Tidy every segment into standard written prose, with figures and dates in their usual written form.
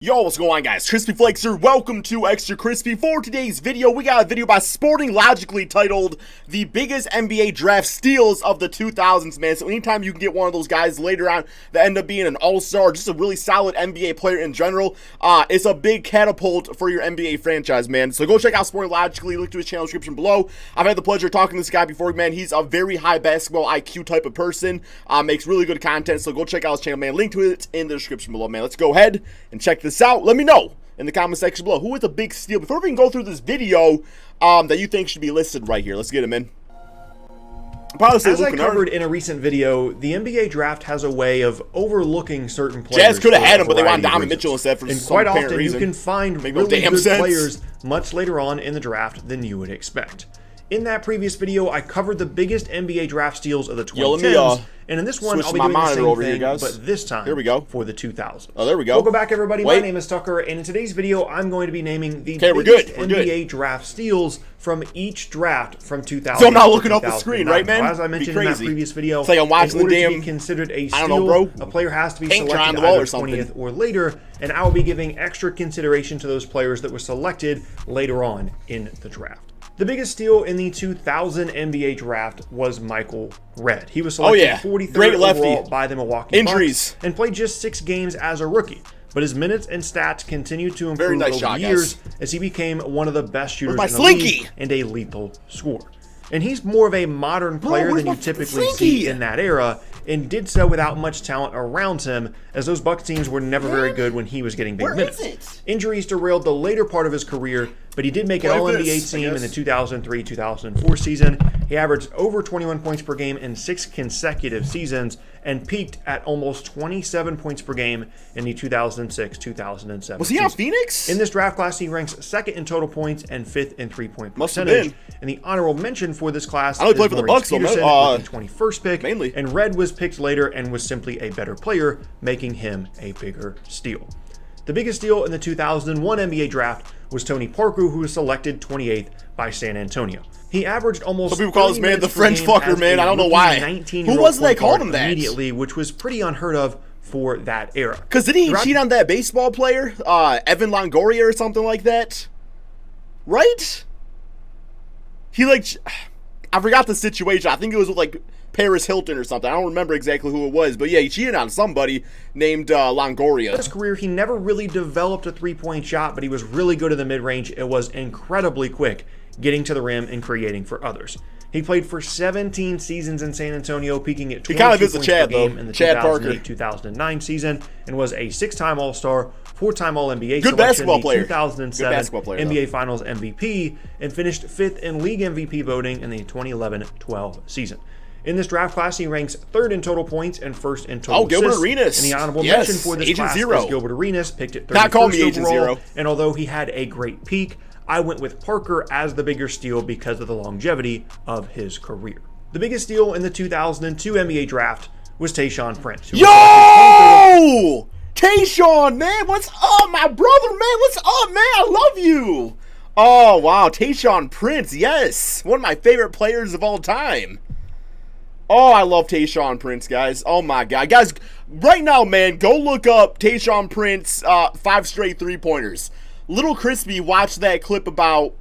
Yo, what's going on, guys? Crispy Flakes here. Welcome to Extra Crispy. For today's video, we got a video by Sporting Logically titled The Biggest NBA Draft Steals of the 2000s, man. So anytime you can get one of those guys later on that end up being an all-star, just a really solid NBA player in general, it's a big catapult for your NBA franchise, man. So go check out Sporting Logically. Link to his channel description below. I've had the pleasure of talking to this guy before, man. He's a very high basketball IQ type of person. Makes really good content, so go check out his channel, man. Link to it in the description below, man. Let's go ahead and check this out. Let me know in the comment section below who is a big steal before we can go through this video that you think should be listed right here. Let's get him in. As I covered in a recent video, the NBA draft has a way of overlooking certain players. Jazz could have had him, but they wanted Donovan Mitchell instead for some quite apparent often reason. You can find really good players much later on in the draft than you would expect. In that previous video, I covered the biggest NBA draft steals of the 2010s, and in this one, I'll be doing the same thing, but this time for the 2000s. Oh, there we go. Welcome back, everybody. My name is Tucker, and in today's video, I'm going to be naming the biggest NBA draft steals from each draft from 2000. So I'm not looking off the screen, right, man? As I mentioned in that previous video, it's like I'm watching in order the damn, to be considered a I don't know, bro. steal, a player has to be selected either 20th or later, and I will be giving extra consideration to those players that were selected later on in the draft. The biggest steal in the 2000 NBA draft was Michael Redd. He was selected 43rd overall by the Milwaukee Bucks and played just 6 games as a rookie. But his minutes and stats continued to improve over the years as he became one of the best shooters in the league and a lethal scorer. And he's more of a modern player than you typically see in that era, and did so without much talent around him, as those Bucks teams were never very good when he was getting big minutes. Injuries derailed the later part of his career, but he did make an All-NBA team in the 2003-2004 season. He averaged over 21 points per game in 6 consecutive seasons, and peaked at almost 27 points per game in the 2006-2007 Was he on Phoenix? In this draft class, he ranks 2nd in total points and 5th in three-point percentage. And the honorable mention for this class is played for the Bucks, with the 21st pick, and Redd was picked later and was simply a better player, making him a bigger steal. The biggest steal in the 2001 NBA draft was Tony Parker, who was selected 28th by San Antonio. He averaged almost. Some people call this man the French fucker, man. I don't know why. Who was it they called him that? Immediately, which was pretty unheard of for that era. Because didn't he cheat on that baseball player, Evan Longoria or something like that? Right? He I forgot the situation. I think it was with like Paris Hilton or something. I don't remember exactly who it was, but yeah, he cheated on somebody named Longoria. In his career, he never really developed a three-point shot, but he was really good in the mid-range. It was incredibly quick, getting to the rim and creating for others. He played for 17 seasons in San Antonio, peaking at 22 points per game in the 2008-2009 season, and was a 6-time All-Star, 4-time All-NBA selection, the 2007 NBA Finals MVP, and finished 5th in league MVP voting in the 2011-12 season. In this draft class, he ranks 3rd in total points and 1st in total assists. Gilbert Arenas. And the honorable mention for this class is Gilbert Arenas, picked at 31st overall. And although he had a great peak, I went with Parker as the bigger steal because of the longevity of his career. The biggest steal in the 2002 NBA draft was TAYSHAUN Prince. Yo! TAYSHAUN, man, what's up, my brother, man? What's up, man? I love you. Oh, wow, TAYSHAUN Prince, yes. One of my favorite players of all time. Oh, I love TAYSHAUN Prince, guys. Oh, my God. Guys, right now, man, go look up TAYSHAUN Prince 5 straight three-pointers. Little Crispy watched that clip about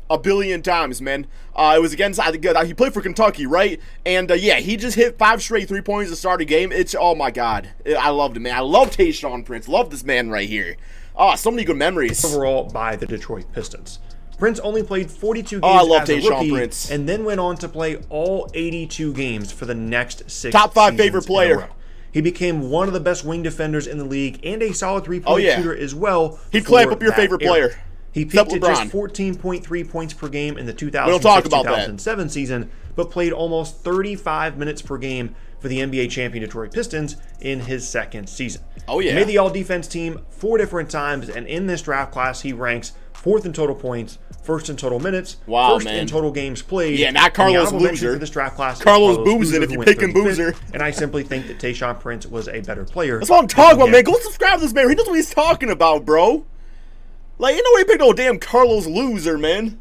a billion times, man. It was against, I think, he played for Kentucky, right? And, yeah, he just hit 5 straight three-pointers to start a game. It's, oh, my God. I loved him, man. I love TAYSHAUN Prince. Love this man right here. Oh, so many good memories. Overall by the Detroit Pistons. Prince only played 42 games as a rookie, and then went on to play all 82 games for the next 6 Top 5 favorite player. He became one of the best wing defenders in the league and a solid three-point shooter as well. He'd clamp up your favorite player. He peaked at just 14.3 points per game in the 2006-2007 season, but played almost 35 minutes per game for the NBA champion Detroit Pistons in his 2nd season. He made the all-defense team 4 different times, and in this draft class, he ranks 4th in total points, 1st in total minutes, 1st in total games played. Yeah, not Carlos Boozer. For this draft class, Carlos Boozer, if you're picking Boozer. And I simply think that TAYSHAUN Prince was a better player. That's what I'm talking about, man. Go subscribe to this man. He knows what he's talking about, bro. Like, you know he picked old damn Carlos Loser, man.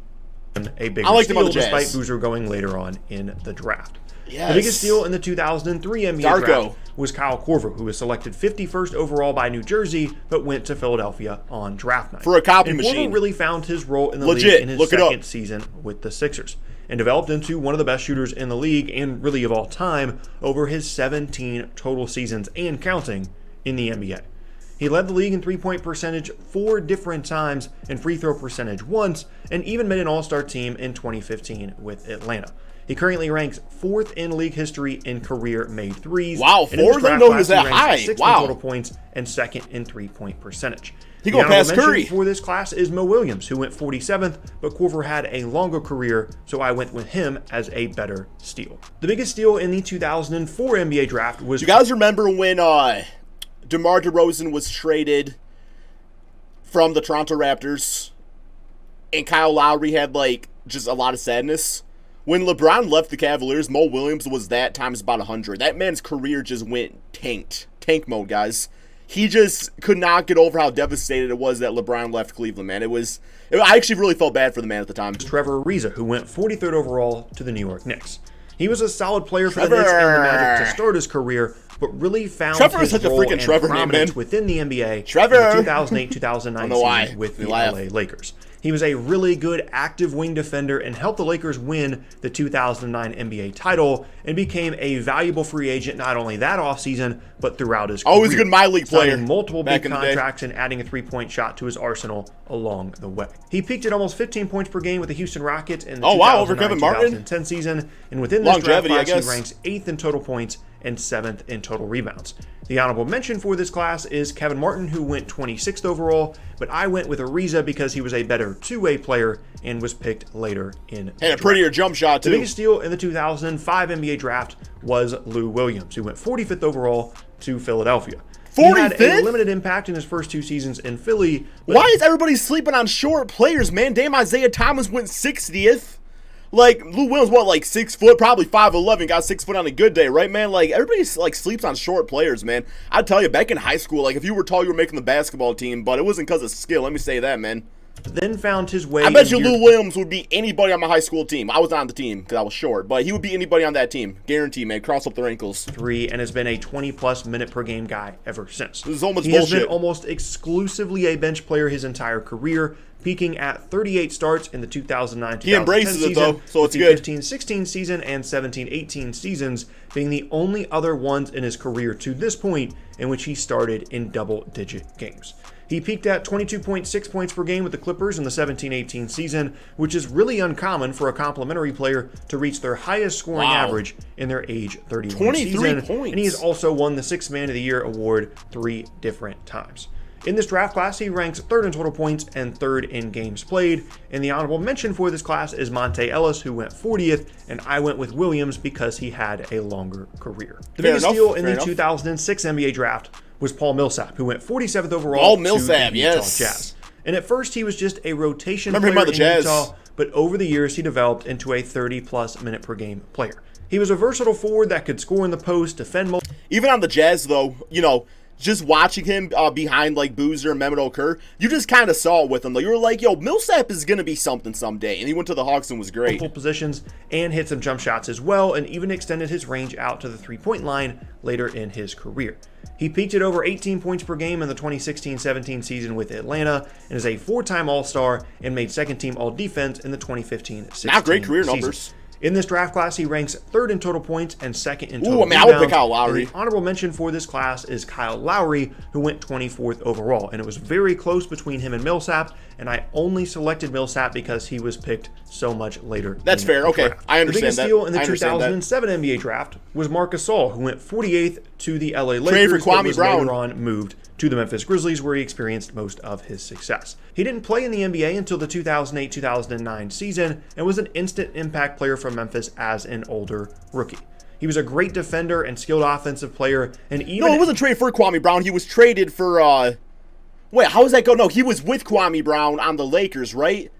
a bigger I liked him on steal the Jazz. despite Boozer going later on in the draft. Yes. The biggest steal in the 2003 NBA draft was Kyle Korver, who was selected 51st overall by New Jersey, but went to Philadelphia on draft night. For a copy and machine. Korver really found his role in the Legit. league in his Look it second up. season with the Sixers, and developed into one of the best shooters in the league, and really of all time, over his 17 total seasons and counting in the NBA. He led the league in three-point percentage 4 different times and free throw percentage once, and even made an all-star team in 2015 with Atlanta. He currently ranks 4th in league history in career made threes. Wow, 4th? I didn't know he was that high. 6th Wow. in total points and 2nd in three-point percentage. He going past Curry. For this class is Mo Williams, who went 47th, but Korver had a longer career, so I went with him as a better steal. The biggest steal in the 2004 NBA draft was... Do you guys remember when DeMar DeRozan was traded from the Toronto Raptors and Kyle Lowry had, like, just a lot of sadness? When LeBron left the Cavaliers, Mo Williams was that times about 100. That man's career just went tanked. Tank mode, guys. He just could not get over how devastated it was that LeBron left Cleveland, man. I actually really felt bad for the man at the time. TREVOR ARIZA, who went 43rd overall to the New York Knicks. He was a solid player for the Knicks and the Magic to start his career, but really found his such a role freaking and Trevor name, prominence man. within the NBA Trevor. in the 2008-2009 season with the LA Lakers. He was a really good active wing defender and helped the Lakers win the 2009 NBA title and became a valuable free agent not only that offseason, but throughout his career. Always a good my league player. Signing multiple big contracts and adding a three-point shot to his arsenal along the way. He peaked at almost 15 points per game with the Houston Rockets in the over Kevin Martin? 2010 season, and within this draft Longevity, class, I guess. he ranks 8th in total points and 7th in total rebounds. The honorable mention for this class is Kevin Martin, who went 26th overall, but I went with Ariza because he was a better two-way player and was picked later in the And a draft. prettier jump shot, too. The biggest steal in the 2005 NBA draft was Lou Williams, who went 45th overall to Philadelphia. 45th? He had a limited impact in his first 2 seasons in Philly. Why is everybody sleeping on short players, man? Damn, Isaiah Thomas went 60th. Like, Lou Williams, what, like 6 foot, probably 5'11", got 6 foot on a good day, right, man? Like, everybody, like, sleeps on short players, man. I tell you, back in high school, like, if you were tall, you were making the basketball team, but it wasn't because of skill. Let me say that, man. Then found his way. I bet you Lou Williams would be anybody on my high school team. I was not on the team because I was short, but he would be anybody on that team. Guarantee, man. Cross up their ankles. 3 and has been a 20-plus minute per game guy ever since. This is almost he bullshit. has been almost exclusively a bench player his entire career, peaking at 38 starts in the 2009-2010 He embraces season, it, though, so it's the good. 15-16 season and 17-18 seasons being the only other ones in his career to this point in which he started in double-digit games. He peaked at 22.6 points per game with the Clippers in the 17-18 season, which is really uncommon for a complimentary player to reach their highest scoring average in their age 31 23 season. points. And he has also won the 6th Man of the Year award 3 different times. In this draft class, he ranks 3rd in total points and 3rd in games played. And the honorable mention for this class is Monte Ellis, who went 40th, and I went with Williams because he had a longer career. The biggest steal in the 2006 NBA draft was Paul Millsap, who went 47th overall to the Utah Jazz. And at first, he was just a rotation player in Utah, but over the years, he developed into a 30-plus minute per game player. He was a versatile forward that could score in the post, defend. Even on the Jazz, though, you know, just watching him behind like Boozer and Mehmet Okur, you just kind of saw it with him. Like, you were like, yo, Millsap is going to be something someday. And he went to the Hawks and was great. Multiple positions and hit some jump shots as well, and even extended his range out to the three-point line later in his career. He peaked at over 18 points per game in the 2016-17 season with Atlanta and is a 4-time All-Star and made second-team All-Defense in the 2015-16 Not great career season. numbers. In this draft class, he ranks 3rd in total points and 2nd in total rebounds. I would pick Kyle Lowry. And the honorable mention for this class is Kyle Lowry, who went 24th overall. And it was very close between him and Millsap, and I only selected Millsap because he was picked so much later. That's fair. Okay, draft. I understand that. The biggest steal in the 2007 NBA draft was Marc Gasol, who went 48th to the LA Lakers, Trade for Kwame but was Brown. later on moved to the Memphis Grizzlies, where he experienced most of his success. He didn't play in the NBA until the 2008-2009 season and was an instant impact player for Memphis as an older rookie. He was a great defender and skilled offensive player, and even... No, it wasn't traded for Kwame Brown. He was traded for, Wait, how does that go? No, he was with Kwame Brown on the Lakers, right?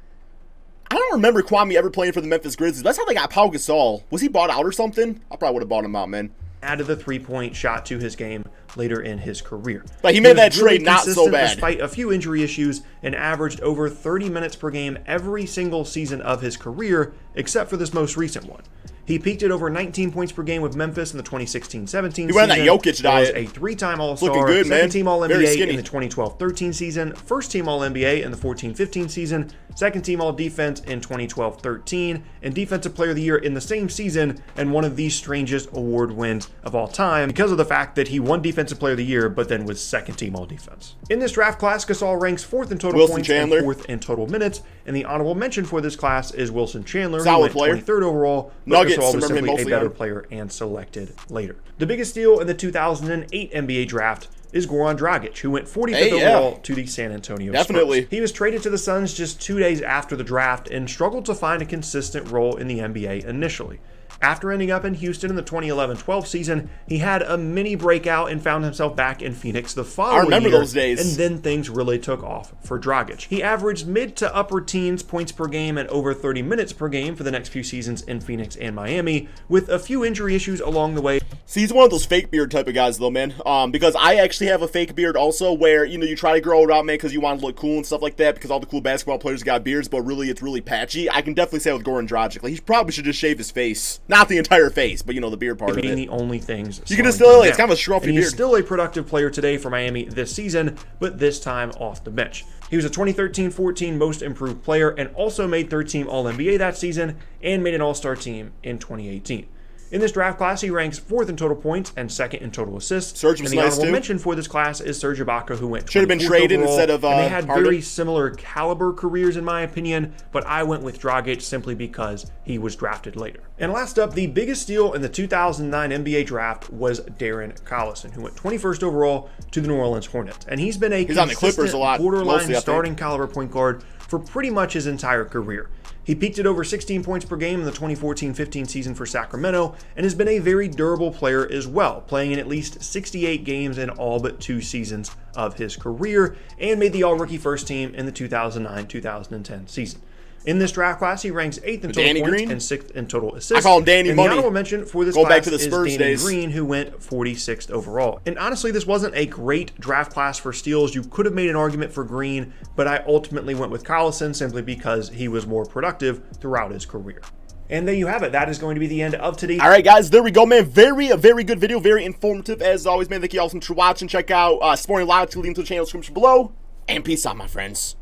I don't remember Kwame ever playing for the Memphis Grizzlies. That's how they got Pau Gasol. Was he bought out or something? I probably would have bought him out, man. added the three-point shot to his game later in his career. But he made that trade not so bad. Despite a few injury issues, and averaged over 30 minutes per game every single season of his career, except for this most recent one. He peaked at over 19 points per game with Memphis in the 2016-17 season. He went on that Jokic diet. Was a three-time All-Star, Looking good, second-team All-NBA in the skinny. 2012-13 season, first-team All-NBA in the 14-15 season, second-team All-Defense in 2012-13, and Defensive Player of the Year in the same season, and one of the strangest award wins of all time because of the fact that he won Defensive Player of the Year, but then was second-team All-Defense. In this draft class, GASOL ranks 4th in total points and 4th in total minutes, and the honorable mention for this class is Wilson Chandler, Solid who went 23rd overall. Nuggets, GASOL was remember him simply a better player and selected later. The biggest steal in the 2008 NBA draft is Goran Dragic, who went 45th overall to the San Antonio Spurs. He was traded to the Suns just 2 days after the draft and struggled to find a consistent role in the NBA initially. After ending up in Houston in the 2011-12 season, he had a mini breakout and found himself back in Phoenix the following year. I remember those days. And then things really took off for Dragic. He averaged mid to upper teens points per game and over 30 minutes per game for the next few seasons in Phoenix and Miami, with a few injury issues along the way. See, he's one of those fake beard type of guys, though, man. Because I actually have a fake beard also, where, you know, you try to grow it out, man, because you want to look cool and stuff like that, because all the cool basketball players got beards, but really, it's really patchy. I can definitely say with Goran Dragic, like, he probably should just shave his face. Not the entire face, but, you know, the beard part of it. The only things you can just still, it's kind of a scruffy beard. He's still a productive player today for Miami this season, but this time off the bench. He was a 2013-14 Most Improved Player and also made third-team All-NBA that season and made an All-Star team in 2018. In this draft class, he ranks 4th in total points and 2nd in total assists. Serge was and the nice honorable too. mention for this class is Serge Ibaka, who went should have been traded overall, instead of and they had Harden. very similar caliber careers in my opinion, but I went with Dragic simply because he was drafted later. And last up, the biggest steal in the 2009 NBA draft was Darren Collison, who went 21st overall to the New Orleans Hornets. And he's been he's on the Clippers a lot, borderline mostly, starting caliber point guard for pretty much his entire career. He peaked at over 16 points per game in the 2014-15 season for Sacramento and has been a very durable player as well, playing in at least 68 games in all but 2 seasons of his career and made the All-Rookie First Team in the 2009-2010 season. In this draft class, he ranks 8th in total points and 6th in total assists. I call him Danny and Money. The honorable mention for this Going class back to the Spurs is Danny days. Green, who went 46th overall. And honestly, this wasn't a great draft class for steals. You could have made an argument for Green, but I ultimately went with Collison simply because he was more productive throughout his career. And there you have it. That is going to be the end of today. All right, guys, there we go, man. A very good video, very informative as always, man. Thank you all so much for watching. Check out Sporting Live, link to the channel description below, and peace out, my friends.